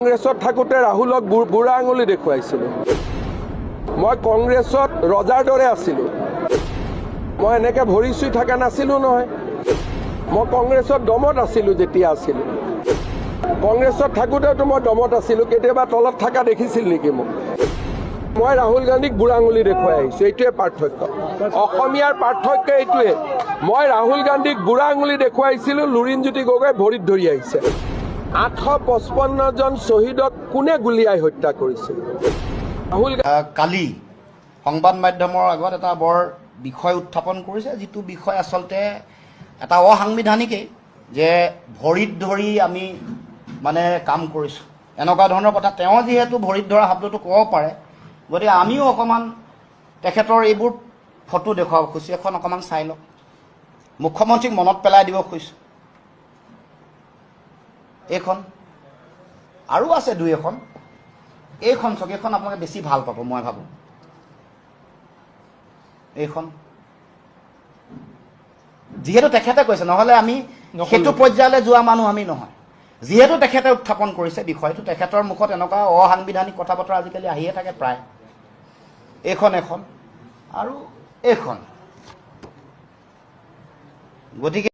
কংগ্ৰেছত থাকোঁতে ৰাহুলক বুঢ়া আঙুলি দেখুৱাইছিলোঁ। মই কংগ্ৰেছত ৰজাৰ দৰে আছিলোঁ। মই এনেকৈ ভৰি চুই থকা নাছিলোঁ নহয়। মই কংগ্ৰেছত দমত আছিলোঁ যেতিয়া আছিলোঁ। কংগ্ৰেছত থাকোঁতেতো মই দমত আছিলোঁ। কেতিয়াবা তলত থকা দেখিছিল নেকি মোক? মই ৰাহুল গান্ধীক বুঢ়া আঙুলি দেখুৱাই আহিছোঁ। এইটোৱে পাৰ্থক্য। অসমীয়াৰ পাৰ্থক্য এইটোৱে। মই ৰাহুল গান্ধীক বুঢ়া আঙুলি দেখুৱাইছিলোঁ, লুৰিণজ্যোতি গগৈ ভৰিত ধৰি আহিছে। 855 জন শ্বহীদক কোনে গুলীয়াই হত্যা কৰিছিল? ৰাহুল কালি সংবাদ মাধ্যমৰ আগত এটা বৰ বিষয় উত্থাপন কৰিছে, যিটো বিষয় আচলতে এটা অসাংবিধানিকেই, যে ভৰিত ধৰি আমি কাম কৰিছোঁ, এনেকুৱা ধৰণৰ কথা। তেওঁ যিহেতু ভৰিত ধৰা শব্দটো ক'ব পাৰে, গতিকে আমিও অকণমান তেখেতৰ এইবোৰ ফটো দেখুৱাব খুজিছোঁ। এখন অকণমান চাই লওক। মুখ্যমন্ত্ৰীক মনত পেলাই দিব খুজিছোঁ। এইখন আৰু আছে দুই এখন। এইখন চাওক, এইখন আপোনালোকে বেছি ভাল পাব মই ভাবোঁ। এইখন যিহেতু তেখেতে কৈছে, নহ'লে আমি সেইটো পৰ্যায়লৈ যোৱা মানুহ আমি নহয়। যিহেতু তেখেতে উত্থাপন কৰিছে বিষয়টো, তেখেতৰ মুখত এনেকুৱা অসাংবিধানিক কথা বতৰা আজিকালি আহিয়ে থাকে প্ৰায়। এইখন এখন আৰু এইখন। গতিকে